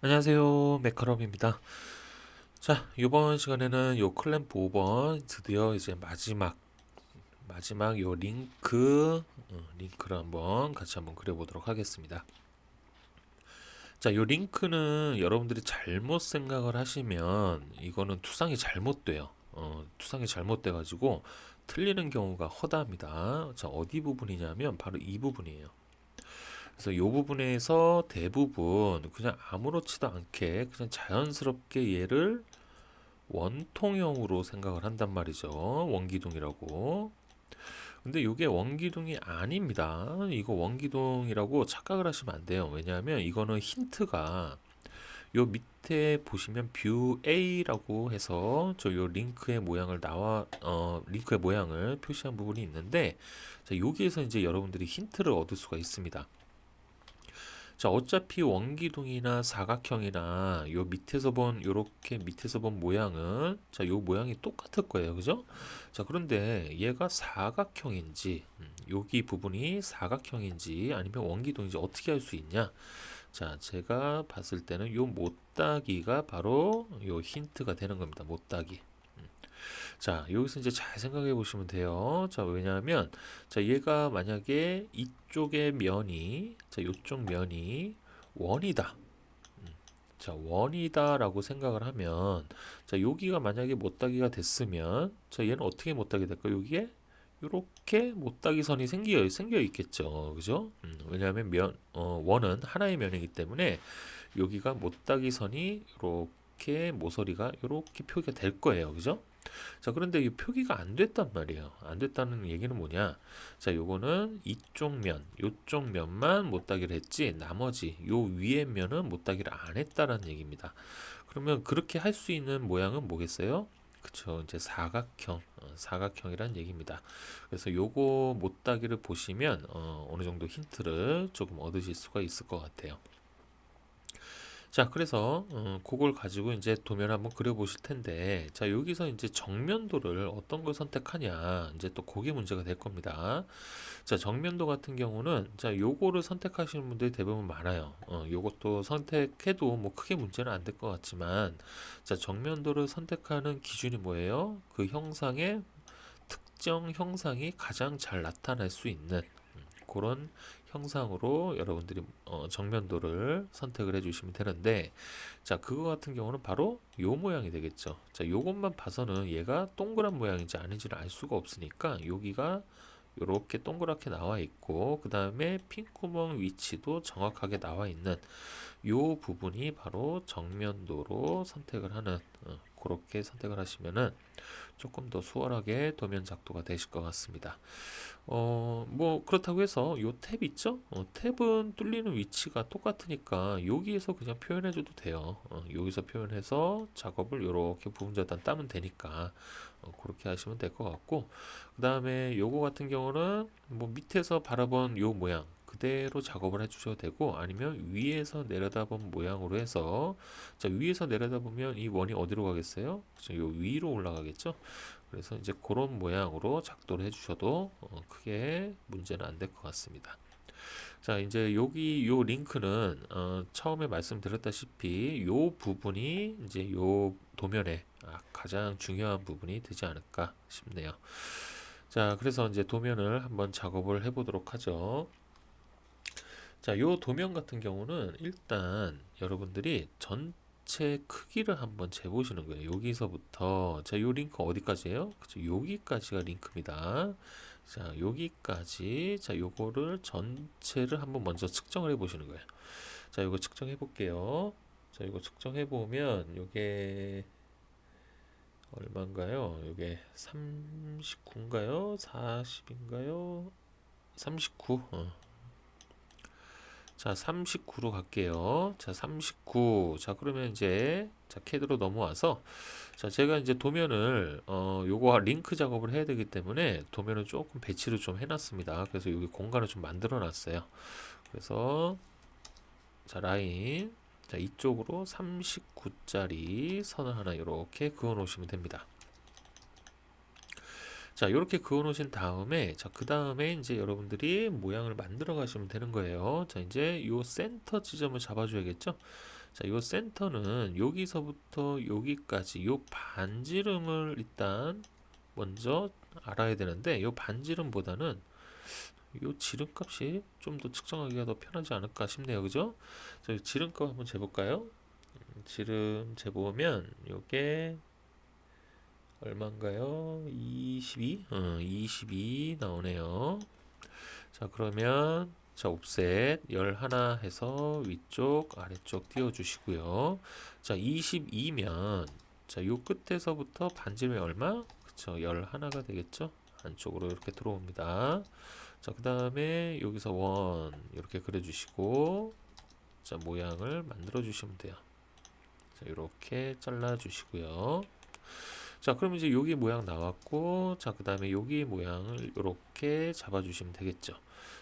안녕하세요. 메카럼입니다. 자, 이번 시간에는 요 클램프 5번 드디어 이제 마지막 요 링크를 한번 같이 한번 그려보도록 하겠습니다. 자, 요 링크는 여러분들이 잘못 생각을 하시면 이거는 투상이 잘못돼요. 투상이 잘못돼 가지고 틀리는 경우가 허다합니다. 자, 어디 부분이냐면 바로 이 부분이에요. 그래서 이 부분에서 대부분 그냥 아무렇지도 않게 그냥 자연스럽게 얘를 원통형으로 생각을 한단 말이죠. 원기둥이라고. 근데 이게 원기둥이 아닙니다. 이거 원기둥이라고 착각을 하시면 안 돼요. 왜냐하면 이거는 힌트가 요 밑에 보시면 뷰 A라고 해서 저 요 링크의 모양을 표시한 부분이 있는데, 자, 여기에서 이제 여러분들이 힌트를 얻을 수가 있습니다. 자, 어차피 원기둥이나 사각형이나 요 밑에서 본 요렇게 밑에서 본 모양은 자, 요 모양이 똑같을 거예요. 그죠? 자, 그런데 얘가 사각형인지 여기 부분이 사각형인지 아니면 원기둥인지 어떻게 알 수 있냐? 자, 제가 봤을 때는 요 못따기가 바로 요 힌트가 되는 겁니다. 못따기. 자, 여기서 이제 잘 생각해 보시면 돼요. 자, 왜냐하면, 자, 얘가 만약에 이쪽의 면이, 자, 요쪽 면이 원이다. 자, 원이다라고 생각을 하면, 자, 여기가 만약에 못따기가 됐으면, 자, 얘는 어떻게 못따기 될까? 여기에 이렇게 못따기 선이 생겨 있겠죠. 그죠? 왜냐하면 원은 하나의 면이기 때문에 여기가 못따기 선이 이렇게 모서리가 이렇게 표기가 될 거예요. 그죠? 자, 그런데 이 표기가 안 됐단 말이에요. 안 됐다는 얘기는 뭐냐? 자, 요거는 이쪽 면, 요쪽 면만 못따기를 했지, 나머지 요 위에 면은 못따기를 안 했다라는 얘기입니다. 그러면 그렇게 할 수 있는 모양은 뭐겠어요? 그쵸, 이제 사각형이란 얘기입니다. 그래서 요거 못따기를 보시면 어느 정도 힌트를 조금 얻으실 수가 있을 것 같아요. 자, 그래서 그걸 가지고 이제 도면 한번 그려보실 텐데, 자, 여기서 이제 정면도를 어떤 걸 선택하냐, 이제 또 그게 문제가 될 겁니다. 자, 정면도 같은 경우는 자, 요거를 선택하시는 분들이 대부분 많아요. 요것도 선택해도 뭐 크게 문제는 안 될 것 같지만, 자, 정면도를 선택하는 기준이 뭐예요? 그 형상의 특정 형상이 가장 잘 나타날 수 있는 그런 형상으로 여러분들이 정면도를 선택을 해주시면 되는데, 자, 그거 같은 경우는 바로 요 모양이 되겠죠. 자, 요것만 봐서는 얘가 동그란 모양인지 아닌지를 알 수가 없으니까 여기가 요렇게 동그랗게 나와 있고, 그 다음에 핀구멍 위치도 정확하게 나와 있는 요 부분이 바로 정면도로 선택을 하는, 그렇게 선택을 하시면은 조금 더 수월하게 도면 작도가 되실 것 같습니다. 뭐 그렇다고 해서 요 탭 있죠? 탭은 뚫리는 위치가 똑같으니까 여기에서 그냥 표현해줘도 돼요. 여기서 표현해서 작업을 이렇게 부분자단 따면 되니까 그렇게 하시면 될 것 같고, 그 다음에 요거 같은 경우는 뭐 밑에서 바라본 요 모양 그대로 작업을 해주셔도 되고, 아니면 위에서 내려다본 모양으로 해서, 자, 위에서 내려다보면 이 원이 어디로 가겠어요? 그쵸, 요 위로 올라가겠죠? 그래서 이제 그런 모양으로 작도를 해주셔도 크게 문제는 안 될 것 같습니다. 자, 이제 여기 요 링크는 처음에 말씀드렸다시피 요 부분이 이제 요 도면의 가장 중요한 부분이 되지 않을까 싶네요. 자, 그래서 이제 도면을 한번 작업을 해보도록 하죠. 자, 요 도면 같은 경우는 일단 여러분들이 전체 크기를 한번 재보시는 거예요. 여기서부터, 자, 요 링크 어디까지예요? 그쵸, 여기까지가 링크입니다. 자, 여기까지, 자, 요거를 전체를 한번 먼저 측정을 해보시는 거예요. 자, 요거 측정해 볼게요. 자, 이거 측정해 보면 요게 얼마인가요? 요게 39인가요? 40인가요? 39. 자, 39로 갈게요. 자, 39. 자, 그러면 이제 자, 캐드로 넘어와서, 자, 제가 이제 도면을 요거 링크 작업을 해야 되기 때문에 도면을 조금 배치를 좀 해놨습니다. 그래서 여기 공간을 좀 만들어 놨어요. 그래서 자, 라인, 자, 이쪽으로 39짜리 선을 하나 이렇게 그어 놓으시면 됩니다. 자, 이렇게 그어 놓으신 다음에, 자, 그 다음에 이제 여러분들이 모양을 만들어 가시면 되는 거예요. 자, 이제 요 센터 지점을 잡아줘야겠죠? 자, 요 센터는 여기서부터 여기까지 요 반지름을 일단 먼저 알아야 되는데, 요 반지름보다는 요 지름값이 좀 더 측정하기가 더 편하지 않을까 싶네요. 그죠? 자, 이 지름값 한번 재볼까요? 지름 재보면 요게 얼마인가요? 22? 22 나오네요. 자, 그러면 자, 옵셋 11 해서 위쪽 아래쪽 띄워 주시고요. 자, 22면 자, 요 끝에서부터 반지름이 얼마? 그쵸, 11가 되겠죠? 안쪽으로 이렇게 들어옵니다. 자, 그 다음에 여기서 원 이렇게 그려 주시고 자, 모양을 만들어 주시면 돼요. 자, 이렇게 잘라 주시고요. 자, 그럼 이제 여기 모양 나왔고, 자, 그 다음에 여기 모양을 이렇게 잡아주시면 되겠죠.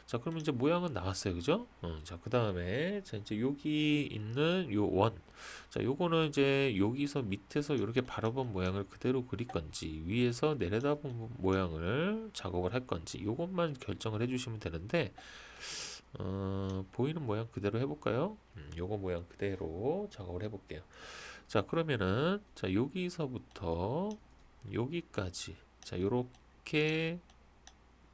자, 그럼 이제 모양은 나왔어요, 그죠? 자, 그 다음에, 자, 이제 여기 있는 요 원. 자, 요거는 이제 여기서 밑에서 이렇게 바라본 모양을 그대로 그릴 건지, 위에서 내려다본 모양을 작업을 할 건지, 요것만 결정을 해주시면 되는데, 보이는 모양 그대로 해볼까요? 요거 모양 그대로 작업을 해볼게요. 자, 그러면은 자, 여기서부터 여기까지 자, 요렇게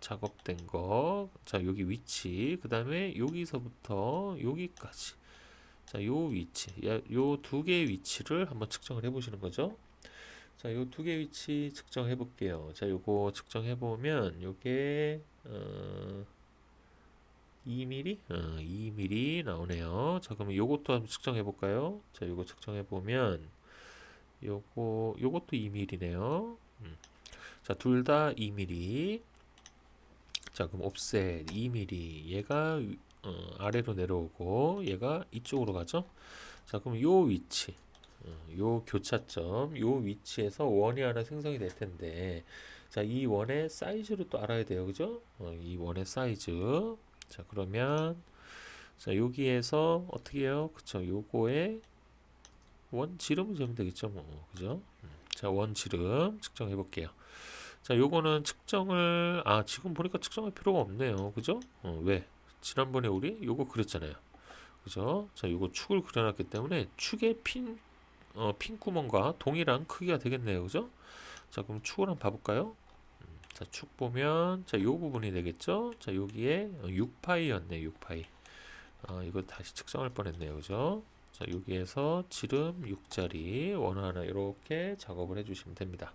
작업된 거. 자, 여기 위치. 그다음에 여기서부터 여기까지. 자, 요 위치. 요 두 개의 위치를 한번 측정을 해 보시는 거죠. 자, 요 두 개 위치 측정해 볼게요. 자, 요거 측정해 보면 요게 2mm? 2mm 나오네요. 자, 그러면 요것도 한번 측정해 볼까요? 자, 요거 측정해 보면 요것도 2mm네요. 자, 둘 다 2mm. 자, 그럼 옵셋 2mm. 얘가 아래로 내려오고 얘가 이쪽으로 가죠. 자, 그럼 요 위치, 요 교차점, 요 위치에서 원이 하나 생성이 될 텐데, 자, 이 원의 사이즈를 또 알아야 돼요, 그죠? 이 원의 사이즈. 자, 그러면 자, 여기에서 어떻게 해요? 그쵸? 요거에 원 지름을 재면 되겠죠, 뭐, 그죠? 자, 원 지름 측정해 볼게요. 자, 요거는 측정을 지금 보니까 측정할 필요가 없네요, 그죠? 왜? 지난번에 우리 요거 그렸잖아요, 그죠? 자, 요거 축을 그려놨기 때문에 축의 핀 구멍과 동일한 크기가 되겠네요, 그죠? 자, 그럼 축을 한번 봐볼까요? 자, 축 보면 자, 요 부분이 되겠죠? 자, 여기에 6파이였네, 6파이. 이거 다시 측정할 뻔했네요, 그죠? 자, 여기에서 지름 6짜리 원 하나 이렇게 작업을 해주시면 됩니다.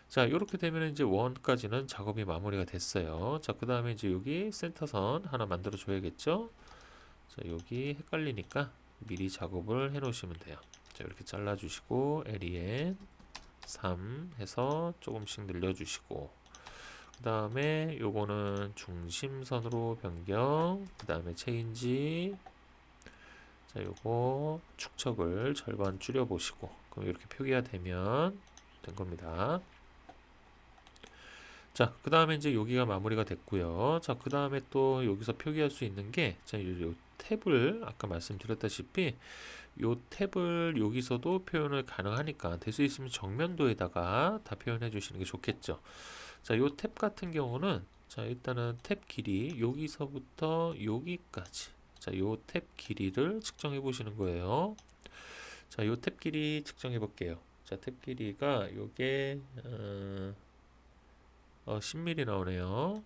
자, 이렇게 되면 이제 원까지는 작업이 마무리가 됐어요. 자, 그 다음에 이제 여기 센터선 하나 만들어 줘야겠죠? 자, 여기 헷갈리니까 미리 작업을 해 놓으시면 돼요. 자, 이렇게 잘라 주시고 LEN 3 해서 조금씩 늘려 주시고, 그 다음에 요거는 중심선으로 변경, 그 다음에 체인지. 자, 요거 축척을 절반 줄여 보시고, 그럼 이렇게 표기가 되면 된 겁니다. 자, 그 다음에 이제 여기가 마무리가 됐고요. 자, 그 다음에 또 여기서 표기할 수 있는 게, 자, 요 탭을 아까 말씀드렸다시피 요 탭을 여기서도 표현을 가능하니까 될 수 있으면 정면도에다가 다 표현해 주시는 게 좋겠죠. 자, 요 탭 같은 경우는 자, 일단은 탭 길이 여기서부터 여기까지. 자, 요 탭 길이를 측정해 보시는 거예요. 자, 요 탭 길이 측정해 볼게요. 자, 탭 길이가 요게 10mm 나오네요.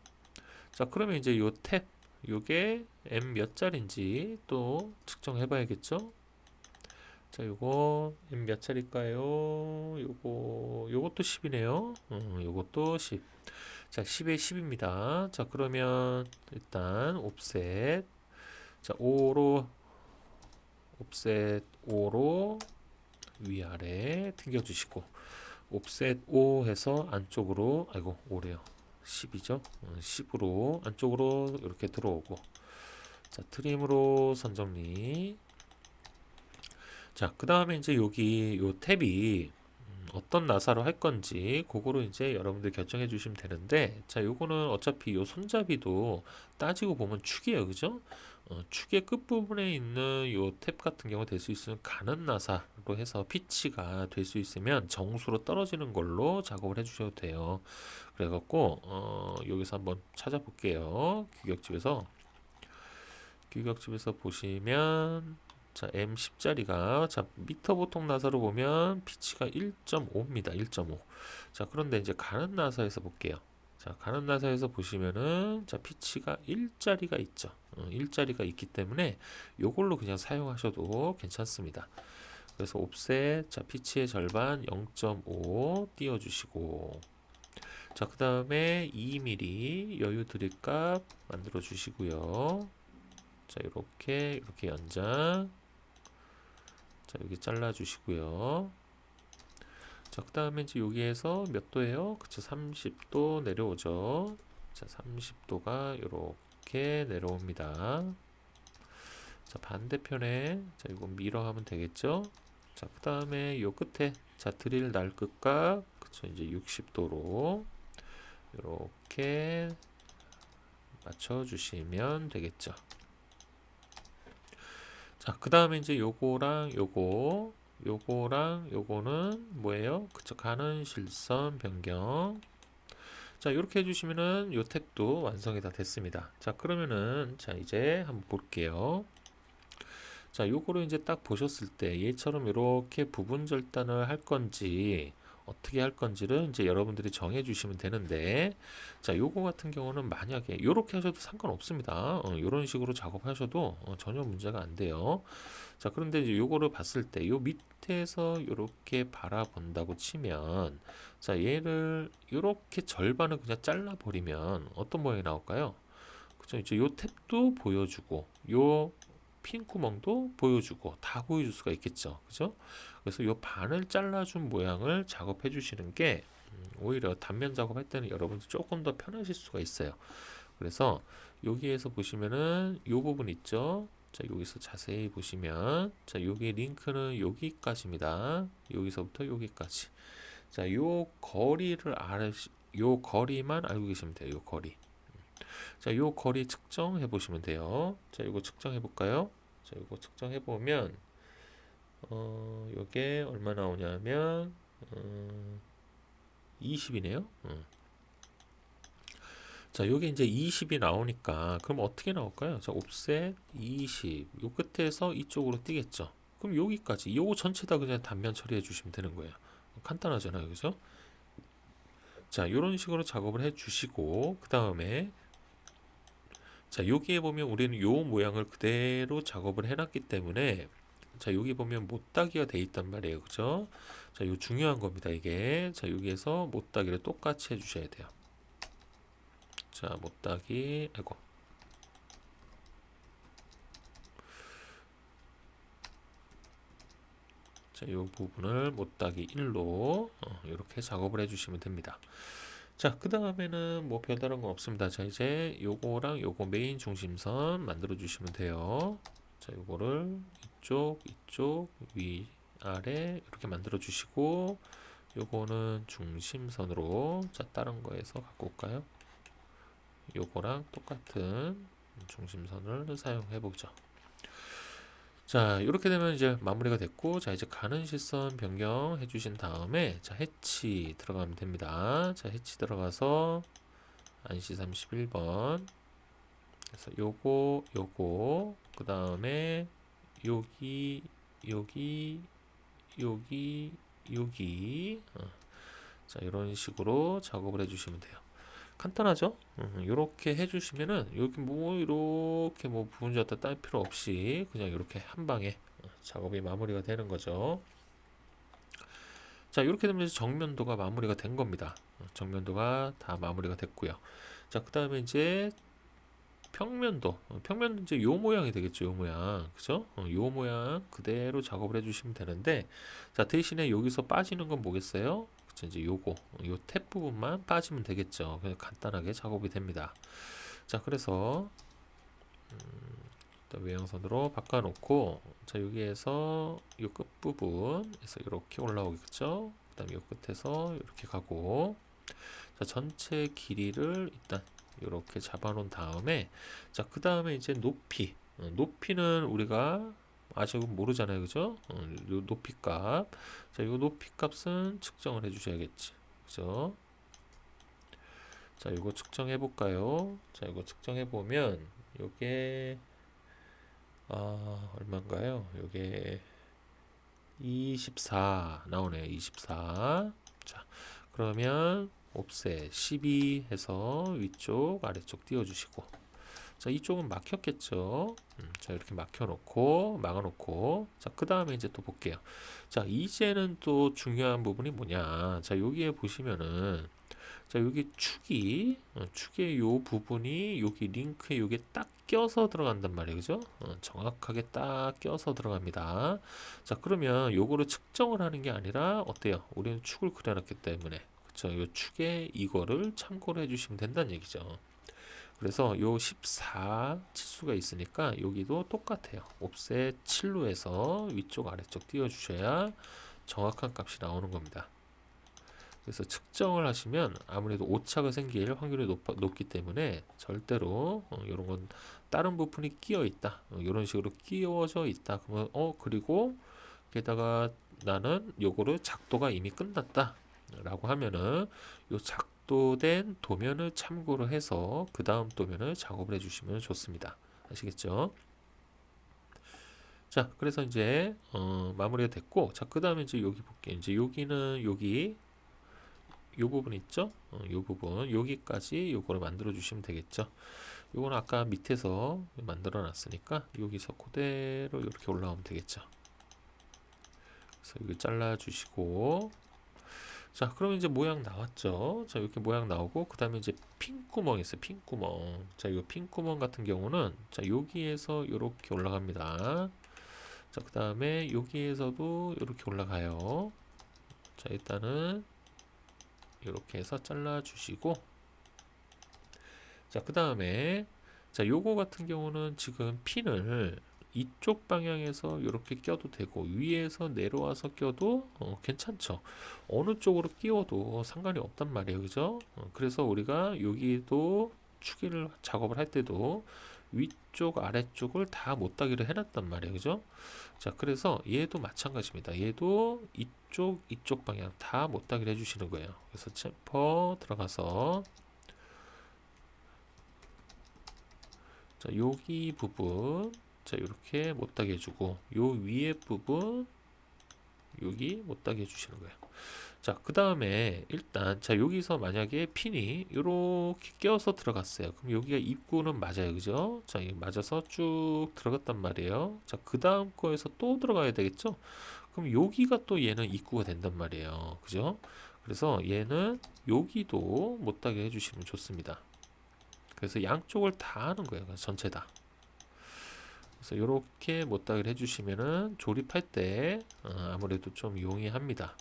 자, 그러면 이제 요 탭, 요게 M 몇 짜리인지 또 측정해 봐야겠죠? 자, 요거 M 몇 짜리일까요? 요것도 10이네요. 요것도 10. 자, 10에 10입니다. 자, 그러면 일단 옵셋. 자, 5로 옵셋 5로 위아래 튕겨 주시고, 옵셋 5 해서 안쪽으로, 아이고 5래요. 10이죠. 10으로 안쪽으로 이렇게 들어오고, 자, 트림으로 선정리. 자, 그 다음에 이제 여기 요 탭이 어떤 나사로 할 건지 그거로 이제 여러분들 결정해 주시면 되는데, 자, 요거는 어차피 요 손잡이도 따지고 보면 축이에요, 그죠? 축의 끝부분에 있는 요 탭 같은 경우 될 수 있으면 가는 나사로 해서 피치가 될 수 있으면 정수로 떨어지는 걸로 작업을 해주셔도 돼요. 그래갖고 여기서 한번 찾아볼게요. 규격집에서 보시면 자 M10짜리가 자 미터 보통 나사로 보면 피치가 1.5입니다. 1.5. 자 그런데 이제 가는 나사에서 볼게요. 자 가는 나사에서 보시면은 자 피치가 1짜리가 있죠. 1짜리가 있기 때문에 요걸로 그냥 사용하셔도 괜찮습니다. 그래서 옵셋 자 피치의 절반 0.5 띄워주시고 자 그 다음에 2mm 여유 드립값 만들어 주시고요. 자 이렇게 연장 자 여기 잘라 주시고요. 자 그 다음에 이제 여기에서 몇 도예요? 그쵸 30도 내려오죠. 자 30도가 이렇게 내려옵니다. 자 반대편에 자 이거 밀어 하면 되겠죠. 자 그 다음에 요 끝에 자 드릴 날 끝값 그쵸 이제 60도로 이렇게 맞춰 주시면 되겠죠. 자, 그 다음에 이제 요거랑 요거는 뭐예요? 그쵸, 가는 실선 변경. 자, 이렇게 해주시면은 요 탭도 완성이 다 됐습니다. 자, 그러면은, 자, 이제 한번 볼게요. 자, 요거를 이제 딱 보셨을 때 얘처럼 이렇게 부분 절단을 할 건지, 어떻게 할 건지를 이제 여러분들이 정해 주시면 되는데 자 요거 같은 경우는 만약에 요렇게 하셔도 상관없습니다. 요런 식으로 작업하셔도 전혀 문제가 안 돼요. 자 그런데 이제 요거를 봤을 때 요 밑에서 요렇게 바라본다고 치면 자 얘를 요렇게 절반을 그냥 잘라 버리면 어떤 모양이 나올까요? 그죠? 이제 요 탭도 보여주고 요 핀 구멍도 보여주고 다 보여줄 수가 있겠죠. 그죠? 그래서 요 반을 잘라준 모양을 작업해 주시는 게 오히려 단면 작업할 때는 여러분들 조금 더 편하실 수가 있어요. 그래서 여기에서 보시면은 요 부분 있죠. 자, 여기서 자세히 보시면 자, 여기 링크는 여기까지입니다. 여기서부터 여기까지. 자, 요 거리만 알고 계시면 돼요. 요 거리. 자, 요 거리 측정해 보시면 돼요. 자, 이거 측정해 볼까요? 자, 이거 측정해 보면 요게 얼마 나오냐면 20이네요. 자, 요게 이제 20이 나오니까 그럼 어떻게 나올까요? 자, 옵셋 20. 요 끝에서 이쪽으로 뛰겠죠. 그럼 여기까지 요거 전체 다 그냥 단면 처리해 주시면 되는 거예요. 간단하잖아요. 그죠? 자, 요런 식으로 작업을 해 주시고 그다음에 자, 여기에 보면 우리는 요 모양을 그대로 작업을 해놨기 때문에 자, 여기 보면 못따기가 돼 있단 말이에요. 그죠? 자, 요 중요한 겁니다. 이게. 자, 여기에서 못따기를 똑같이 해주셔야 돼요. 자, 못따기, 아이고. 자, 요 부분을 못따기 1로 이렇게 작업을 해주시면 됩니다. 자, 그 다음에는 뭐 별다른 건 없습니다. 자, 이제 요거랑 요거 메인 중심선 만들어 주시면 돼요. 자, 요거를 이쪽, 위, 아래 이렇게 만들어 주시고 요거는 중심선으로 자, 다른 거에서 갖고 올까요? 요거랑 똑같은 중심선을 사용해 보죠. 자, 이렇게 되면 이제 마무리가 됐고, 자, 이제 가는 실선 변경해 주신 다음에, 자, 해치 들어가면 됩니다. 자, 해치 들어가서, 안시 31번. 그래서 요거, 그 다음에, 여기, 여기, 여기. 자, 이런 식으로 작업을 해 주시면 돼요. 간단하죠? 이렇게 해주시면은 여기 뭐 이렇게 뭐 부분 졌다 딸 필요 없이 그냥 이렇게 한 방에 작업이 마무리가 되는 거죠. 자, 이렇게 되면 이제 정면도가 마무리가 된 겁니다. 정면도가 다 마무리가 됐고요. 자, 그 다음에 이제 평면도 이제 요 모양이 되겠죠. 요 모양. 그죠? 요 모양 그대로 작업을 해주시면 되는데, 자, 대신에 여기서 빠지는 건 뭐겠어요? 그쵸, 이제 요 탭 부분만 빠지면 되겠죠. 그냥 간단하게 작업이 됩니다. 자, 그래서, 일단 외형선으로 바꿔놓고, 자, 여기에서 요 끝부분에서 이렇게 올라오겠죠? 그 다음에 요 끝에서 이렇게 가고, 자, 전체 길이를 일단 이렇게 잡아 놓은 다음에 자, 그 다음에 이제 높이 높이는 우리가 아직 모르잖아요, 그죠? 요 높이 값. 자, 요 높이 값은 측정을 해주셔야겠지, 그죠? 자, 이거 측정해 볼까요? 자, 이거 측정해 보면 요게 얼마인가요? 요게 24 나오네요. 24. 자, 그러면 옵셋 12 해서 위쪽 아래쪽 띄워주시고, 자, 이쪽은 막혔겠죠. 자, 이렇게 막혀놓고 막아놓고, 자, 그 다음에 이제 또 볼게요. 자, 이제는 또 중요한 부분이 뭐냐. 자, 여기에 보시면은, 자, 여기 축의 요 부분이 여기 링크에 요게 딱 껴서 들어간단 말이에요. 그죠? 정확하게 딱 껴서 들어갑니다. 자, 그러면 요거를 측정을 하는 게 아니라 어때요? 우리는 축을 그려놨기 때문에. 그쵸? 요 축에 이거를 참고를 해주시면 된다는 얘기죠. 그래서 요 14 치수가 있으니까 여기도 똑같아요. 옵셋 7로 해서 위쪽 아래쪽 띄워주셔야 정확한 값이 나오는 겁니다. 그래서 측정을 하시면 아무래도 오차가 생길 확률이 높기 때문에 절대로 이런 건 다른 부분이 끼어 있다, 이런 식으로 끼워져 있다, 그러면 그리고 게다가 나는 요거를 작도가 이미 끝났다 라고 하면은 요 작도된 도면을 참고로 해서 그 다음 도면을 작업을 해주시면 좋습니다. 아시겠죠? 자, 그래서 이제 마무리가 됐고, 자, 그 다음에 이제 여기 볼게요. 이제 여기는 여기 요 부분 있죠? 요 부분 여기까지 요거를 만들어 주시면 되겠죠. 요거는 아까 밑에서 만들어 놨으니까 여기서 그대로 이렇게 올라오면 되겠죠. 그래서 여기 잘라 주시고, 자, 그러면 이제 모양 나왔죠. 자, 이렇게 모양 나오고, 그 다음에 이제 핀구멍 있어요. 핀구멍. 자, 이 핀구멍 같은 경우는 자, 여기에서 이렇게 올라갑니다. 자, 그 다음에 여기에서도 이렇게 올라가요. 자, 일단은 이렇게 해서 잘라 주시고, 자, 그 다음에 자, 요거 같은 경우는 지금 핀을 이쪽 방향에서 이렇게 껴도 되고 위에서 내려와서 껴도 괜찮죠. 어느 쪽으로 끼워도 상관이 없단 말이에요, 그죠? 그래서 우리가 여기도 추기를 작업을 할 때도 위쪽 아래쪽을 다 못따기를 해놨단 말이에요, 그죠? 자, 그래서 얘도 마찬가지입니다. 얘도 이쪽 방향 다 못따기를 해주시는 거예요. 그래서 챔퍼 들어가서, 자, 여기 부분, 자, 이렇게 못따게 해주고, 요 위에 부분, 여기 못따게 해주시는 거예요. 자, 그 다음에 일단, 자, 여기서 만약에 핀이 이렇게 껴서 들어갔어요. 그럼 여기가 입구는 맞아요, 그죠? 자, 이 맞아서 쭉 들어갔단 말이에요. 자, 그 다음 거에서 또 들어가야 되겠죠? 그럼 여기가 또 얘는 입구가 된단 말이에요, 그죠? 그래서 얘는 여기도 못따게 해주시면 좋습니다. 그래서 양쪽을 다 하는 거예요, 전체 다. 그래서 이렇게 못따기를 해주시면은 조립할 때 아무래도 좀 용이합니다.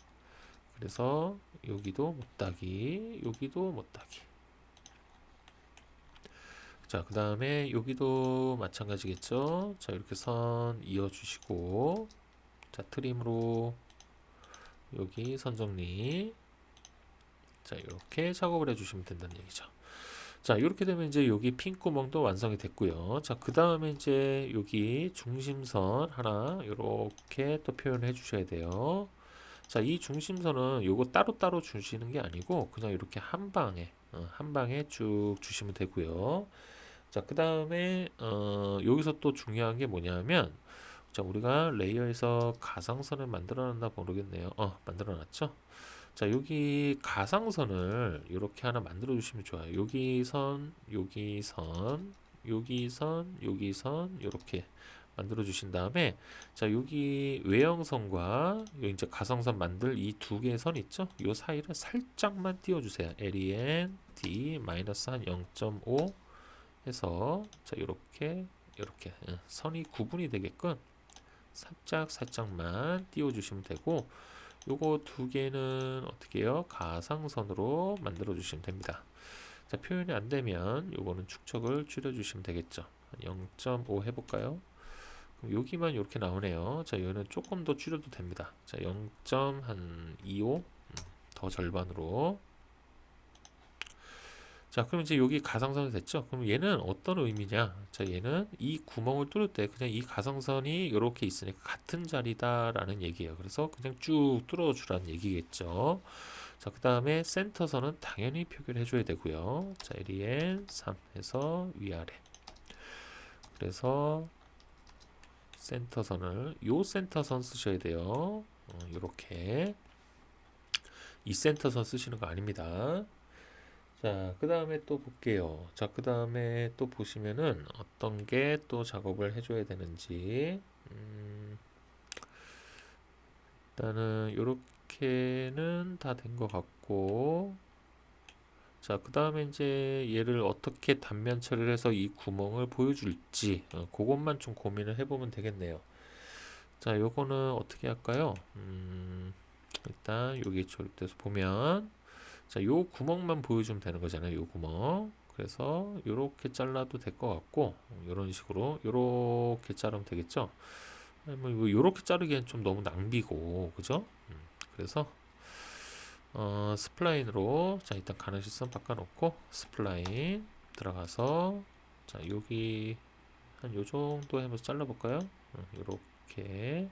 그래서 여기도 못따기, 여기도 못따기. 자, 그 다음에 여기도 마찬가지겠죠. 자, 이렇게 선 이어주시고, 자, 트림으로 여기 선 정리. 자, 이렇게 작업을 해주시면 된다는 얘기죠. 자, 이렇게 되면 이제 여기 핀 구멍도 완성이 됐고요. 자, 그 다음에 이제 여기 중심선 하나 이렇게 또 표현을 해주셔야 돼요. 자, 이 중심선은 요거 따로따로 주시는 게 아니고 그냥 이렇게 한 방에 쭉 주시면 되고요. 자, 그 다음에 여기서 또 중요한 게 뭐냐면, 자, 우리가 레이어에서 가상선을 만들어 놨나 모르겠네요. 만들어 놨죠? 자, 여기 가상선을 이렇게 하나 만들어 주시면 좋아요. 여기 선, 여기 선, 여기 선, 여기 선 이렇게 만들어 주신 다음에, 자, 여기 외형선과 여기 이제 가상선 만들 이 두 개의 선 있죠? 요 사이를 살짝만 띄워 주세요. LEN D 마이너스 한 0.5 해서, 자, 이렇게 선이 구분이 되게끔 살짝만 띄워 주시면 되고, 요거 두 개는 어떻게 해요? 가상선으로 만들어 주시면 됩니다. 자, 표현이 안 되면 요거는 축척을 줄여 주시면 되겠죠. 0.5 해볼까요? 그럼 여기만 이렇게 나오네요. 자, 얘는 조금 더 줄여도 됩니다. 자, 0.25 더 절반으로. 자, 그럼 이제 여기 가상선이 됐죠? 그럼 얘는 어떤 의미냐? 자, 얘는 이 구멍을 뚫을 때 그냥 이 가상선이 이렇게 있으니까 같은 자리다라는 얘기예요. 그래서 그냥 쭉 뚫어주라는 얘기겠죠. 자, 그 다음에 센터선은 당연히 표기를 해줘야 되고요. 자, LEN 3 해서 위아래. 그래서 센터선을 요 센터선 쓰셔야 돼요. 요렇게 이 센터선 쓰시는 거 아닙니다. 자, 그 다음에 또 볼게요. 자, 그 다음에 또 보시면은 어떤 게 또 작업을 해줘야 되는지. 일단은 요렇게는 다 된 것 같고. 자, 그 다음에 이제 얘를 어떻게 단면 처리를 해서 이 구멍을 보여줄지, 그것만 좀 고민을 해보면 되겠네요. 자, 요거는 어떻게 할까요? 일단 여기 조립돼서 보면, 자, 요 구멍만 보여주면 되는 거잖아요. 요 구멍. 그래서 요렇게 잘라도 될 것 같고, 요런 식으로 요렇게 자르면 되겠죠. 아니, 뭐 이거 요렇게 자르기엔 좀 너무 낭비고, 그죠? 그래서 스플라인으로, 자, 일단 가는 시선 바꿔놓고 스플라인 들어가서, 자, 여기 한 요 정도 해서 잘라볼까요? 요렇게.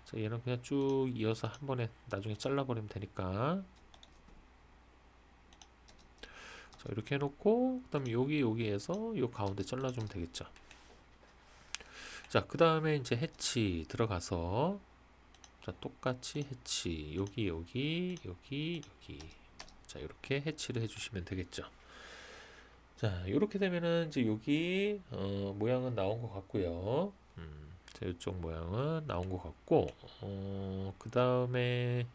자, 얘는 그냥 쭉 이어서 한 번에 나중에 잘라버리면 되니까. 자, 이렇게 해놓고, 그 다음에 여기에서 요 가운데 잘라주면 되겠죠. 자, 그 다음에 이제 해치 들어가서, 자, 똑같이 해치. 여기. 자, 이렇게 해치를 해주시면 되겠죠. 자, 이렇게 되면은 이제 여기, 모양은 나온 것 같고요. 자, 이쪽 모양은 나온 것 같고, 그 다음에,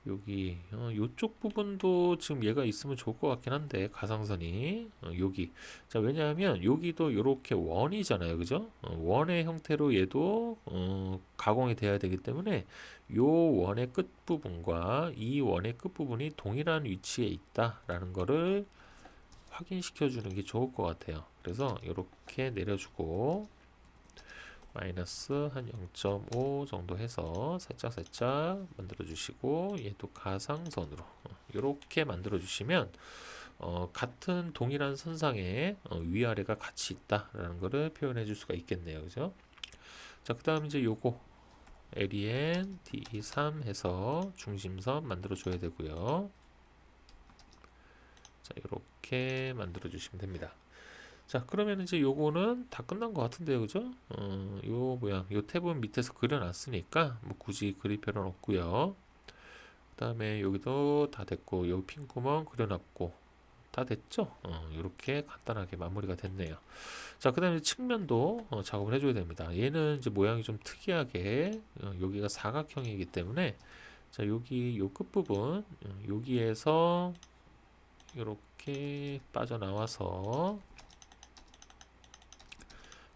여기 요쪽 부분도 지금 얘가 있으면 좋을 것 같긴 한데 가상선이 여기 자 왜냐하면 여기도 이렇게 원이잖아요 그죠 원의 형태로 얘도 가공이 돼야 되기 때문에 요 원의 끝 부분과 이 원의 끝 부분이 동일한 위치에 있다라는 거를 확인시켜 주는 게 좋을 것 같아요 그래서 이렇게 내려주고 마이너스 한 0.5 정도 해서 살짝 만들어 주시고 얘도 가상선으로 이렇게 만들어 주시면 같은 동일한 선상에 위아래가 같이 있다라는 것을 표현해 줄 수가 있겠네요 그죠 자 그 다음 이제 요거 LEN D3 해서 중심선 만들어 줘야 되고요 자 이렇게 만들어 주시면 됩니다 자 그러면 이제 요거는 다 끝난 것 같은데요 그죠 요 모양 요 탭은 밑에서 그려놨으니까 뭐 굳이 그릴 필요는 없고요 그 다음에 여기도 다 됐고 요 핀 구멍 그려놨고 다 됐죠 요렇게 간단하게 마무리가 됐네요 자 그 다음에 측면도 작업을 해줘야 됩니다 얘는 이제 모양이 좀 특이하게 여기가 사각형이기 때문에 자 여기 요 끝부분 여기에서 이렇게 빠져나와서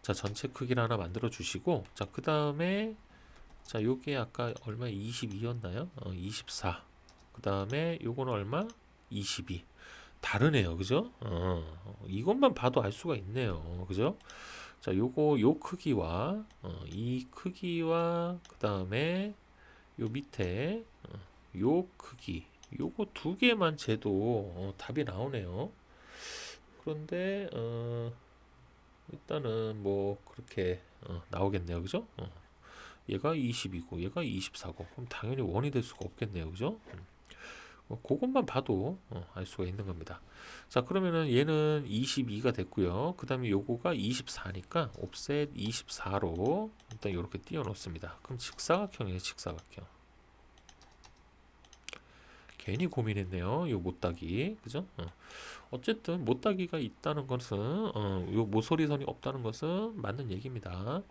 자 전체 크기를 하나 만들어 주시고 자 그 다음에 자 요게 아까 얼마 22였나요 24 그 다음에 요거는 얼마 22 다르네요 그죠 이것만 봐도 알 수가 있네요 그죠 자 요거 요 크기와 이 크기와 그 다음에 요 밑에 요 크기 요거 두 개만 재도 답이 나오네요 그런데 일단은 뭐 그렇게 나오겠네요 그죠 얘가 20이고 얘가 24고 그럼 당연히 원이 될 수가 없겠네요 그죠 그것만 봐도 알 수가 있는 겁니다 자 그러면은 얘는 22가 됐고요 그 다음에 요거가 24니까 옵셋 24로 일단 이렇게 띄워 놓습니다 그럼 직사각형이에요 직사각형 괜히 고민했네요 요 못따기 그죠 어쨌든 못따기가 있다는 것은 요 모서리선이 없다는 것은 맞는 얘기입니다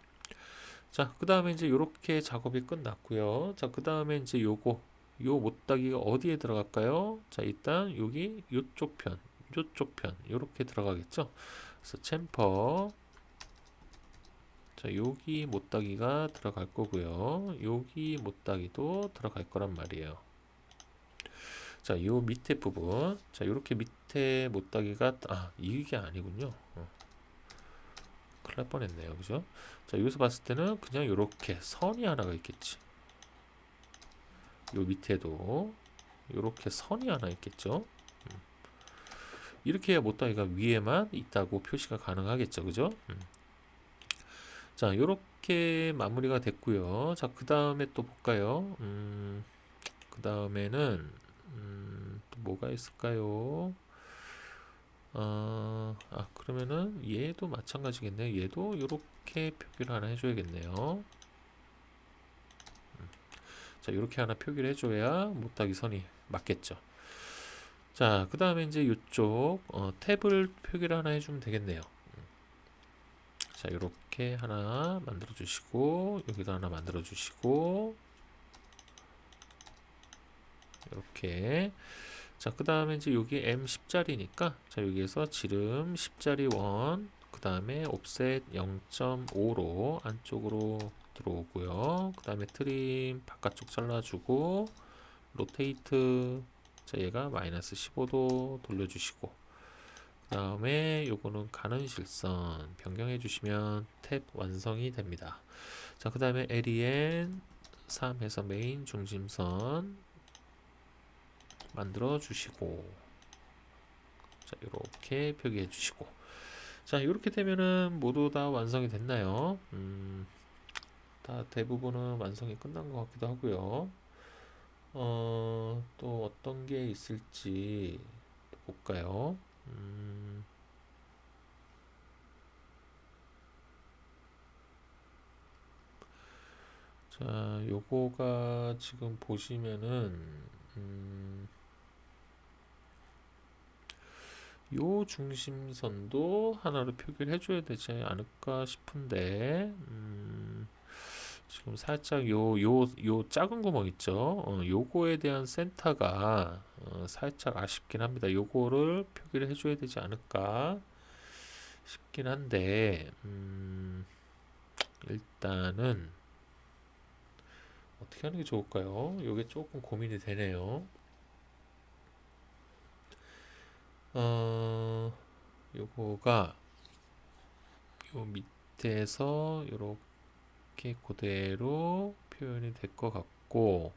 자 그 다음에 이제 요렇게 작업이 끝났고요 자 그 다음에 이제 요거 요 못따기가 어디에 들어갈까요 자 일단 여기 요쪽 편 요렇게 들어가겠죠 그래서 챔퍼 자 여기 못따기가 들어갈 거고요 여기 못따기도 들어갈 거란 말이에요 자 요 밑에 부분 자 요렇게 밑에 못따기가 이게 아니군요 큰일 날 뻔했네요 그죠 자 여기서 봤을 때는 그냥 요렇게 선이 하나가 있겠지 요 밑에도 요렇게 선이 하나 있겠죠 이렇게 해야 못다이가 위에만 있다고 표시가 가능하겠죠. 그죠? 자, 요렇게 마무리가 됐고요. 자, 그 다음에 또 볼까요? 그 다음에는 또 뭐가 있을까요? 그러면은 얘도 마찬가지겠네요. 얘도 요렇게 표기를 하나 해줘야겠네요. 자, 요렇게 하나 표기를 해줘야 못하기 선이 맞겠죠. 자, 그 다음에 이제 이쪽 탭을 표기를 하나 해주면 되겠네요. 자, 요렇게 하나 만들어 주시고, 여기도 하나 만들어 주시고, 이렇게. 자, 그 다음에 이제 여기 M 10짜리니까, 자, 여기에서 지름 10짜리 원, 그 다음에 옵셋 0.5로 안쪽으로 들어오고요. 그 다음에 트림 바깥쪽 잘라주고, 로테이트, 자, 얘가 마이너스 15도 돌려주시고, 그 다음에 요거는 가는 실선 변경해 주시면 탭 완성이 됩니다. 자, 그 다음에 LEN 3 해서 메인 중심선 만들어 주시고, 자, 이렇게 표기해 주시고, 자, 이렇게 되면은 모두 다 완성이 됐나요? 다 대부분은 완성이 끝난 것 같기도 하고요. 또 어떤 게 있을지 볼까요? 자, 요거가 지금 보시면은, 요 중심선도 하나로 표기를 해줘야 되지 않을까 싶은데, 지금 살짝 요 작은 구멍 있죠? 요거에 대한 센터가 살짝 아쉽긴 합니다. 요거를 표기를 해줘야 되지 않을까 싶긴 한데, 일단은 어떻게 하는 게 좋을까요? 요게 조금 고민이 되네요. 요거가 요 밑에서 요렇게 그대로 표현이 될 것 같고,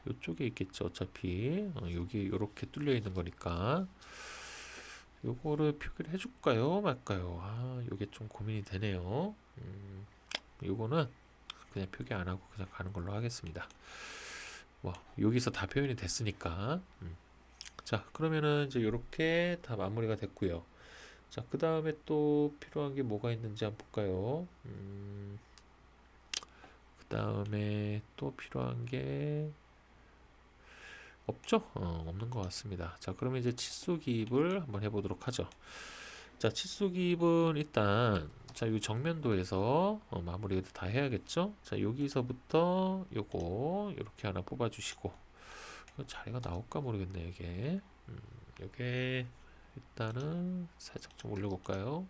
요쪽에 있겠죠. 어차피 여기 요렇게 뚫려 있는 거니까 요거를 표기를 해줄까요 말까요? 요게 좀 고민이 되네요. 요거는 그냥 표기 안 하고 그냥 가는 걸로 하겠습니다. 뭐 여기서 다 표현이 됐으니까. 자, 그러면은 이제 요렇게 다 마무리가 됐고요. 자, 그 다음에 또 필요한 게 뭐가 있는지 한번 볼까요? 그 다음에 또 필요한 게 없죠? 없는 것 같습니다. 자, 그러면 이제 치수 기입을 한번 해보도록 하죠. 자, 치수 기입은 일단 자, 이 정면도에서 마무리도 다 해야겠죠? 자, 여기서부터 요거 이렇게 하나 뽑아주시고, 자리가 나올까 모르겠네 이게. 요게 일단은 살짝 좀 올려볼까요?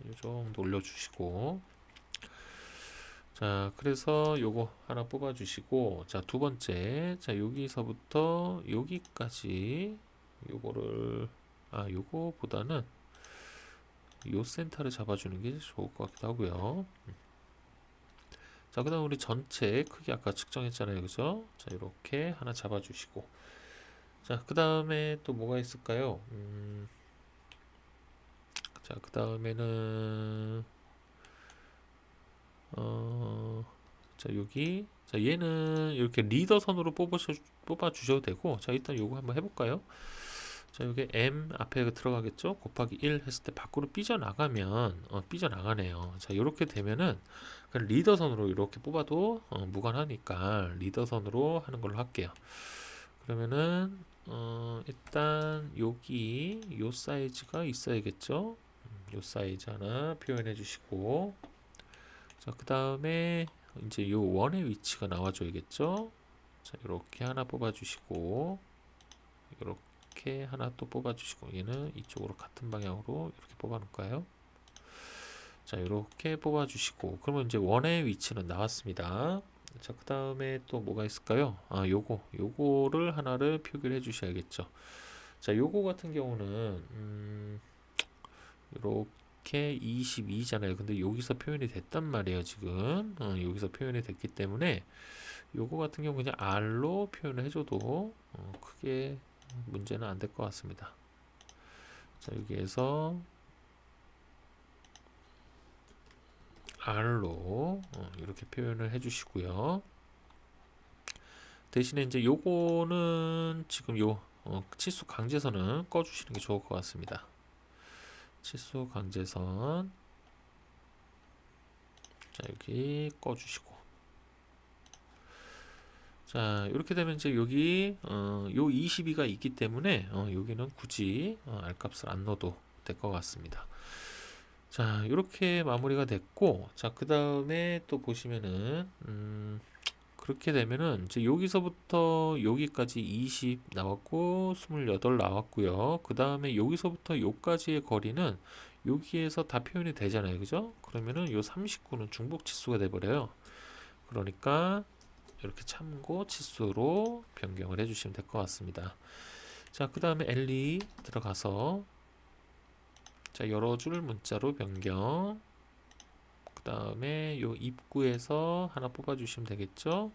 이 정도 올려주시고, 자, 그래서 요거 하나 뽑아주시고, 자, 두 번째, 자, 여기서부터 여기까지 요거를, 요거보다는 요 센터를 잡아주는 게 좋을 것 같기도 하고요. 자, 그 다음 우리 전체 크기 아까 측정했잖아요. 그죠? 자, 이렇게 하나 잡아주시고, 자, 그 다음에 또 뭐가 있을까요? 자, 그 다음에는 자, 여기, 자, 얘는 이렇게 리더 선으로 뽑아 주셔도 되고, 자, 일단 요거 한번 해볼까요? 자, 요게 M 앞에 들어가겠죠? 곱하기 1 했을 때 밖으로 삐져나가면, 삐져나가네요. 자, 요렇게 되면은, 그냥 리더 선으로 이렇게 뽑아도, 무관하니까 리더 선으로 하는 걸로 할게요. 그러면은, 일단 여기 요 사이즈가 있어야겠죠? 요 사이즈 하나 표현해 주시고, 자, 그 다음에 이제 요 원의 위치가 나와줘야겠죠? 자, 이렇게 하나 뽑아주시고, 이렇게 하나 또 뽑아주시고, 얘는 이쪽으로 같은 방향으로 이렇게 뽑아놓을까요? 자, 이렇게 뽑아주시고, 그러면 이제 원의 위치는 나왔습니다. 자, 그 다음에 또 뭐가 있을까요? 요거를 하나를 표기를 해주셔야겠죠. 자, 요거 같은 경우는, 이렇게 22잖아요. 근데 여기서 표현이 됐단 말이에요, 지금. 여기서 표현이 됐기 때문에, 요거 같은 경우 그냥 R로 표현을 해줘도, 크게 문제는 안 될 것 같습니다. 자, 여기에서 R로 이렇게 표현을 해주시고요. 대신에 이제 요거는 지금 요 치수 강제선은 꺼주시는 게 좋을 것 같습니다. 치수 강제선, 자, 여기 꺼주시고, 자, 이렇게 되면 이제 여기 요 22가 있기 때문에 여기는 굳이 R값을 안 넣어도 될 것 같습니다. 자, 이렇게 마무리가 됐고, 자, 그 다음에 또 보시면은 그렇게 되면은 이제 여기서부터 여기까지 20 나왔고 28 나왔고요. 그 다음에 여기서부터 여기까지의 거리는 여기에서 다 표현이 되잖아요, 그죠? 그러면은 요 39는 중복 치수가 돼버려요. 그러니까 이렇게 참고 치수로 변경을 해주시면 될 것 같습니다. 자, 그 다음에 L2 들어가서, 자, 열어줄 문자로 변경. 그 다음에 요 입구에서 하나 뽑아주시면 되겠죠.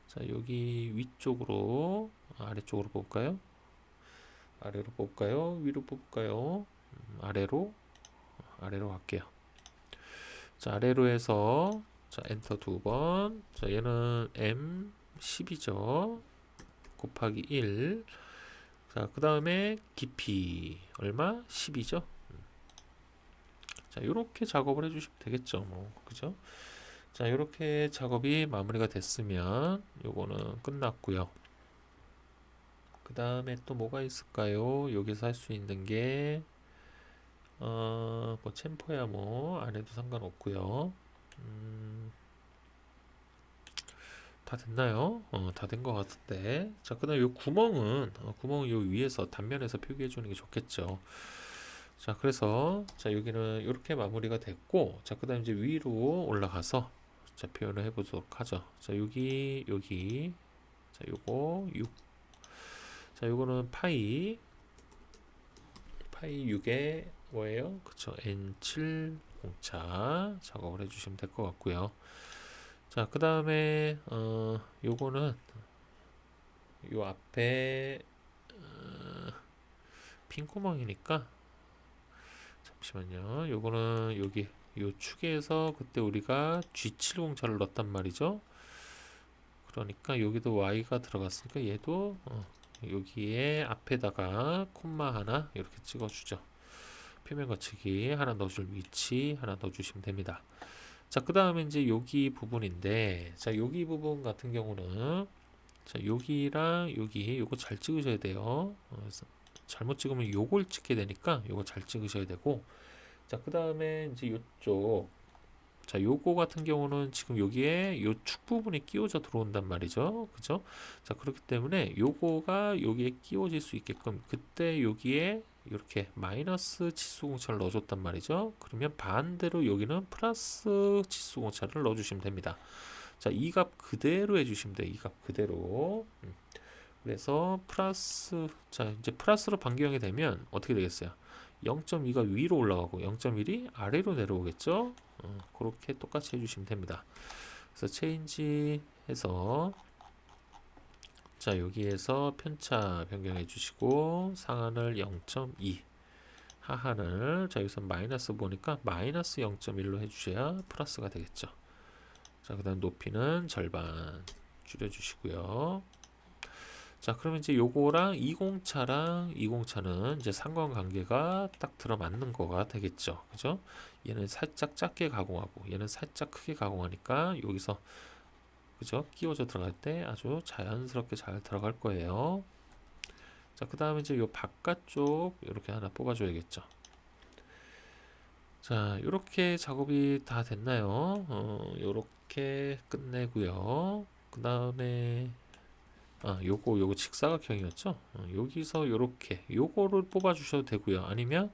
자, 여기 위쪽으로, 아래쪽으로 뽑을까요? 아래로 뽑을까요? 위로 뽑을까요? 아래로 갈게요. 자, 아래로 해서, 자, 엔터 2번. 자, 얘는 M10이죠. 곱하기 1. 자, 그 다음에 깊이 얼마? 10이죠. 자, 요렇게 작업을 해주시면 되겠죠. 뭐, 그죠? 자, 요렇게 작업이 마무리가 됐으면 요거는 끝났고요. 그 다음에 또 뭐가 있을까요? 여기서 할 수 있는 게 뭐 챔퍼야 뭐 안 해도 상관없고요. 다 됐나요? 다 된 것 같은데. 자, 그 다음에 요 구멍은 요 위에서 단면에서 표기해 주는 게 좋겠죠. 자, 그래서 자, 여기는 이렇게 마무리가 됐고, 자, 그 다음 이제 위로 올라가서 자, 표현을 해보도록 하죠. 자, 여기 자, 요거 6. 자, 요거는 파이 6에 뭐예요? 그쵸, N7 공차 작업을 해주시면 될 것 같고요. 자, 그 다음에 요거는 요 앞에 핀 구멍이니까 잠시만요. 요거는 여기 요 축에서 그때 우리가 G7 공차를 넣었단 말이죠. 그러니까 여기도 Y가 들어갔으니까 얘도 여기에 앞에다가 콤마 하나 이렇게 찍어주죠. 표면 거치기 하나 넣어줄 위치 하나 넣어주시면 됩니다. 자, 그 다음에 이제 여기 부분인데, 자, 여기 부분 같은 경우는, 자, 여기랑 여기 요거 잘 찍으셔야 돼요. 그래서 잘못 찍으면 요걸 찍게 되니까 요거 잘 찍으셔야 되고, 자, 그 다음에 이제 요쪽, 자, 요거 같은 경우는 지금 여기에 요 축 부분이 끼워져 들어온단 말이죠. 그죠? 자, 그렇기 때문에 요거가 여기에 끼워질 수 있게끔 그때 여기에 이렇게 마이너스 치수 공차를 넣어줬단 말이죠. 그러면 반대로 여기는 플러스 치수 공차를 넣어주시면 됩니다. 자, 이 값 그대로 해주시면 돼요. 이 값 그대로. 그래서 플러스, 자, 이제 플러스로 변경이 되면 어떻게 되겠어요? 0.2가 위로 올라가고 0.1이 아래로 내려오겠죠? 그렇게 똑같이 해주시면 됩니다. 그래서 체인지 해서, 자, 여기에서 편차 변경해 주시고 상한을 0.2, 하한을, 자, 여기서 마이너스 보니까 마이너스 0.1로 해주셔야 플러스가 되겠죠. 자, 그 다음 높이는 절반 줄여주시고요. 자, 그러면 이제 요거랑 20차는 이제 상관관계가 딱 들어맞는 거가 되겠죠. 그죠? 얘는 살짝 작게 가공하고 얘는 살짝 크게 가공하니까 여기서, 그죠? 끼워져 들어갈 때 아주 자연스럽게 잘 들어갈 거예요. 자, 그 다음에 이제 요 바깥쪽 이렇게 하나 뽑아줘야겠죠. 자, 이렇게 작업이 다 됐나요? 요렇게 끝내고요. 그 다음에 요거 직사각형이었죠? 여기서 요렇게 요거를 뽑아 주셔도 되고요. 아니면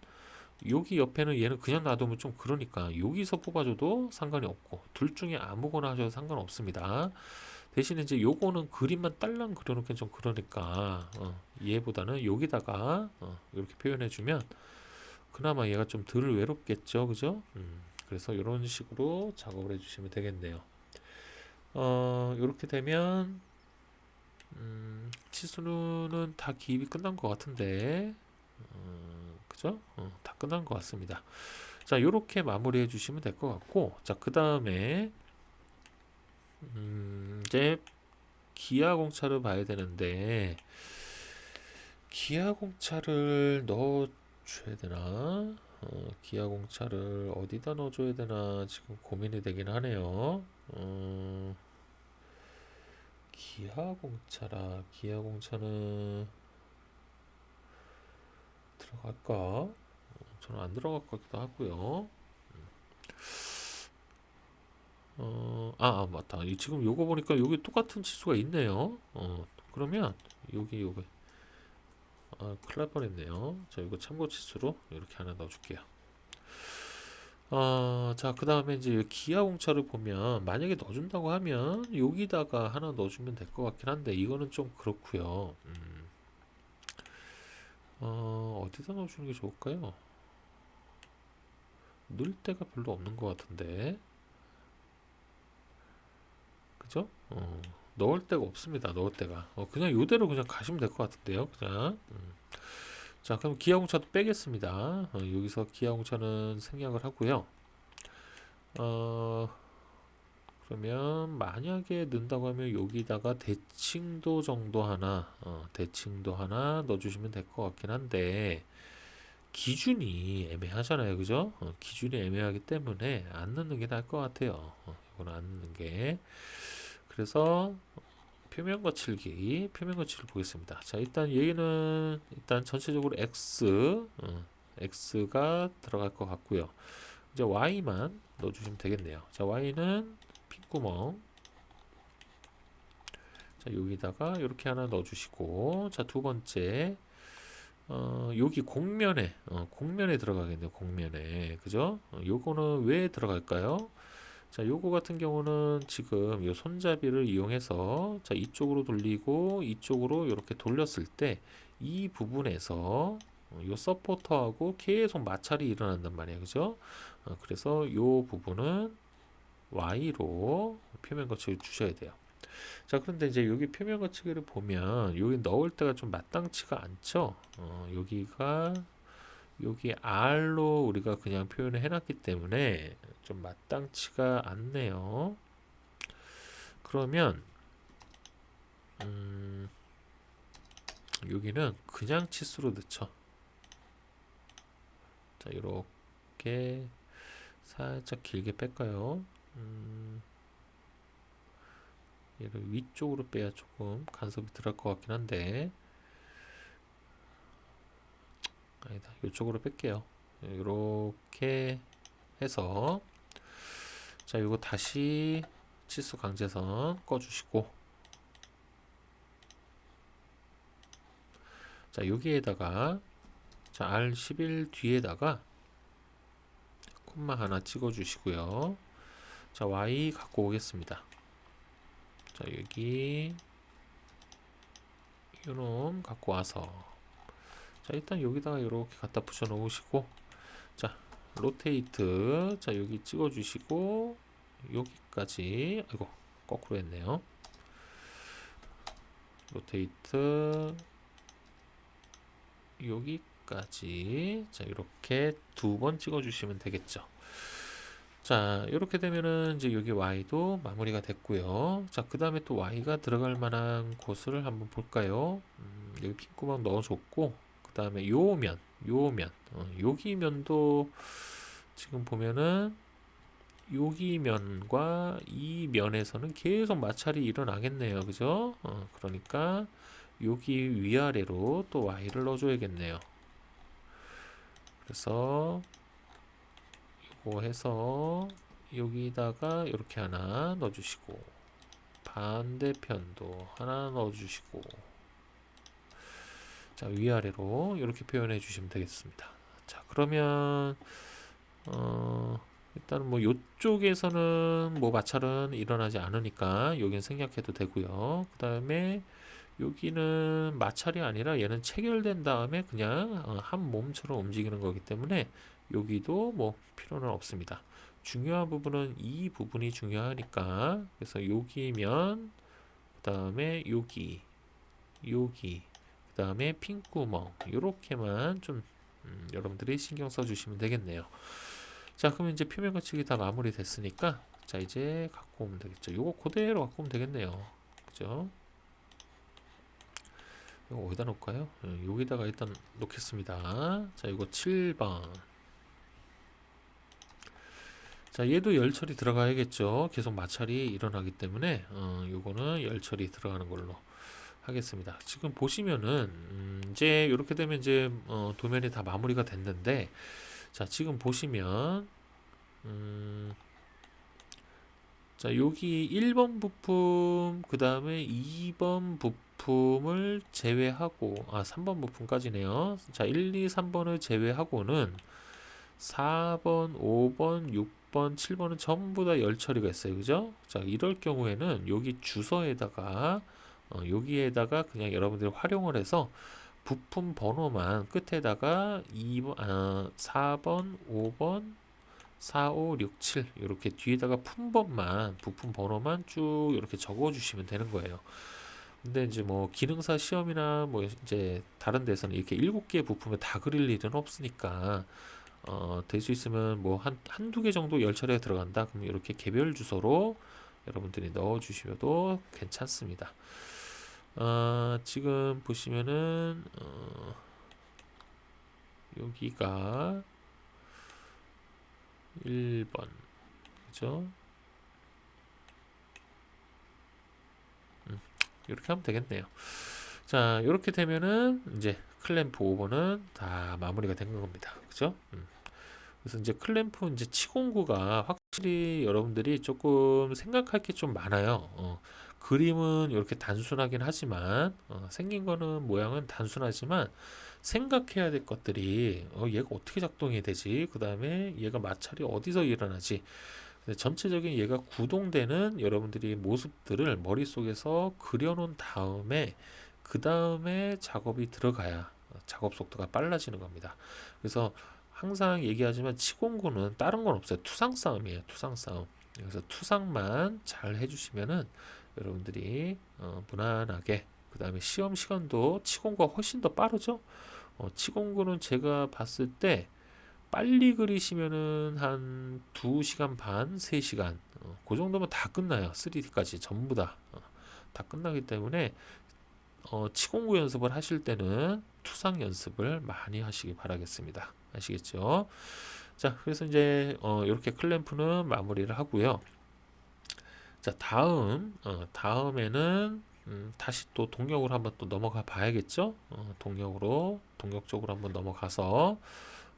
여기 옆에는 얘는 그냥 놔두면 좀 그러니까 여기서 뽑아줘도 상관이 없고 둘 중에 아무거나 하셔도 상관없습니다. 대신에 이제 요거는 그림만 딸랑 그려놓기엔 좀 그러니까 얘보다는 여기다가 이렇게 표현해주면 그나마 얘가 좀 덜 외롭겠죠, 그죠? 그래서 이런 식으로 작업을 해주시면 되겠네요. 이렇게 되면 치수는 다 기입이 끝난 것 같은데 그죠? 다 끝난 것 같습니다. 자, 요렇게 마무리해 주시면 될 것 같고, 자, 그 다음에 이제 기아 공차를 봐야 되는데, 기아 공차를 넣어줘야 되나? 기아 공차를 어디다 넣어줘야 되나 지금 고민이 되긴 하네요. 기아 공차라. 기아 공차는 들어갈까? 저는 안 들어갈 것 같기도 하고요. 맞다. 지금 요거 보니까 여기 똑같은 치수가 있네요. 그러면 여기 큰일 날 뻔했네요. 자, 이거 참고 치수로 이렇게 하나 넣어줄게요. 자, 그 다음에 이제 기아 공차를 보면 만약에 넣어준다고 하면 여기다가 하나 넣어주면 될 것 같긴 한데 이거는 좀 그렇고요. 어디다 넣어주는 게 좋을까요? 넣을 데가 별로 없는 것 같은데, 그죠? 넣을 데가 없습니다. 넣을 데가. 그냥 이대로 그냥 가시면 될 것 같은데요. 그냥. 자, 그럼 기아공차도 빼겠습니다. 여기서 기아공차는 생략을 하고요. 그러면 만약에 넣는다고 하면 여기다가 대칭도 정도 하나, 대칭도 하나 넣어주시면 될 것 같긴 한데 기준이 애매하잖아요, 그죠? 기준이 애매하기 때문에 안 넣는 게 나을 것 같아요. 이거는 안 넣는 게. 그래서 표면 거칠기, 표면 거칠기를 보겠습니다. 자, 일단 얘는 일단 전체적으로 x가 들어갈 것 같고요. 이제 y만 넣어주시면 되겠네요. 자, y는 핀구멍. 자, 여기다가 이렇게 하나 넣어주시고, 자, 두 번째, 여기 공면에 들어가겠네요. 공면에, 그죠? 요거는 왜 들어갈까요? 자, 요거 같은 경우는 지금 요 손잡이를 이용해서 자, 이쪽으로 돌리고 이쪽으로 이렇게 돌렸을 때 이 부분에서 요 서포터하고 계속 마찰이 일어난단 말이에요. 그죠? 그래서 요 부분은 Y로 표면 거치기를 주셔야 돼요. 자, 그런데 이제 여기 표면 거치기를 보면 여기 넣을 때가 좀 마땅치가 않죠? 여기 R로 우리가 그냥 표현을 해놨기 때문에 좀 마땅치가 않네요. 그러면 여기는 그냥 치수로 넣죠. 자, 이렇게 살짝 길게 뺄까요? 얘를 위쪽으로 빼야 조금 간섭이 들어갈 것 같긴 한데 아니다, 이쪽으로 뺄게요. 이렇게 해서 자, 이거 다시 치수 강제선 꺼주시고, 자, 여기에다가 자, R11 뒤에다가 콤마 하나 찍어주시고요. 자, Y 갖고 오겠습니다. 자, 여기 요놈 갖고 와서 자, 일단 여기다가 이렇게 갖다 붙여 놓으시고, 자, 로테이트, 자, 여기 찍어 주시고 여기까지, 아이고 거꾸로 했네요. 로테이트 여기까지, 자, 이렇게 두 번 찍어 주시면 되겠죠. 자, 이렇게 되면은 이제 여기 Y도 마무리가 됐고요. 자, 그 다음에 또 Y가 들어갈 만한 곳을 한번 볼까요? 여기 핀구멍 넣어줬고, 그 다음에 여기 면도 지금 보면은 여기 면과 이 면에서는 계속 마찰이 일어나겠네요. 그죠? 그러니까 여기 위아래로 또 Y를 넣어줘야겠네요. 그래서 이거 해서 여기다가 이렇게 하나 넣어주시고, 반대편도 하나 넣어주시고, 자, 위아래로 이렇게 표현해 주시면 되겠습니다. 자, 그러면 일단 뭐 요쪽에서는 뭐 마찰은 일어나지 않으니까 여긴 생략해도 되고요. 그 다음에 여기는 마찰이 아니라 얘는 체결된 다음에 그냥 한 몸처럼 움직이는 거기 때문에 여기도 뭐 필요는 없습니다. 중요한 부분은 이 부분이 중요하니까, 그래서 여기면 그 다음에 여기 그 다음에 핀구멍 요렇게만 좀 여러분들이 신경 써주시면 되겠네요. 자, 그럼 이제 표면 거치기 다 마무리 됐으니까 자, 이제 갖고 오면 되겠죠. 요거 그대로 갖고 오면 되겠네요. 그죠? 이거 어디다 놓을까요? 여기다가 일단 놓겠습니다. 자, 이거 7번. 자, 얘도 열 처리 들어가야겠죠. 계속 마찰이 일어나기 때문에 요거는 열 처리 들어가는 걸로 하겠습니다. 지금 보시면은 이제 이렇게 되면 이제 도면이 다 마무리가 됐는데, 자, 지금 보시면 자, 여기 1번 부품, 그 다음에 2번 부품을 제외하고, 3번 부품까지네요. 자, 1, 2, 3번을 제외하고는 4번, 5번, 6번, 7번은 전부 다 열 처리가 있어요. 그죠? 자, 이럴 경우에는 여기 주소에다가, 여기에다가 그냥 여러분들이 활용을 해서 부품 번호만 끝에다가 4번, 5번, 4, 5, 6, 7 이렇게 뒤에다가 품번만 부품 번호만 쭉 이렇게 적어 주시면 되는 거예요. 근데 이제 뭐 기능사 시험이나 뭐 이제 다른 데서는 이렇게 7개 부품을 다 그릴 일은 없으니까 될 수 있으면 뭐 한두 개 정도 열 처리가 들어간다. 그럼 이렇게 개별 주소로 여러분들이 넣어 주셔도 괜찮습니다. 지금 보시면은 여기가 1번 그죠? 이렇게 하면 되겠네요. 자, 이렇게 되면은 이제 클램프 5번은 다 마무리가 된 겁니다. 그죠? 그래서 이제 클램프 이제 치공구가 확실히 여러분들이 조금 생각할 게 좀 많아요. 그림은 이렇게 단순하긴 하지만 생긴 거는 모양은 단순하지만 생각해야 될 것들이 얘가 어떻게 작동이 되지? 그 다음에 얘가 마찰이 어디서 일어나지? 전체적인 얘가 구동되는 여러분들이 모습들을 머릿속에서 그려놓은 다음에 그 다음에 작업이 들어가야 작업 속도가 빨라지는 겁니다. 그래서 항상 얘기하지만 치공구는 다른 건 없어요. 투상 싸움이에요. 투상 싸움. 그래서 투상만 잘 해주시면은 여러분들이 무난하게 그 다음에 시험 시간도 치공구가 훨씬 더 빠르죠. 치공구는 제가 봤을 때 빨리 그리시면은 한 2시간 반, 3시간 그 정도면 다 끝나요. 3D까지 전부 다 끝나기 때문에 치공구 연습을 하실 때는 투상 연습을 많이 하시기 바라겠습니다. 아시겠죠? 자, 그래서 이제 이렇게 클램프는 마무리를 하고요. 자, 다음에는 다시 또 동력으로 한번 또 넘어가 봐야겠죠? 동력 쪽으로 한번 넘어가서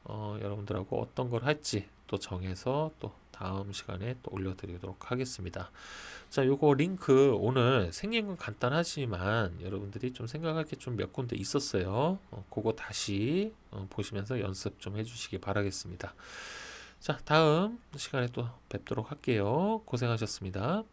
여러분들하고 어떤 걸 할지 또 정해서 또 다음 시간에 또 올려드리도록 하겠습니다. 자, 요거 링크 오늘 생긴 건 간단하지만 여러분들이 좀 생각할 게 좀 몇 군데 있었어요. 그거 다시 보시면서 연습 좀 해주시기 바라겠습니다. 자, 다음 시간에 또 뵙도록 할게요. 고생하셨습니다.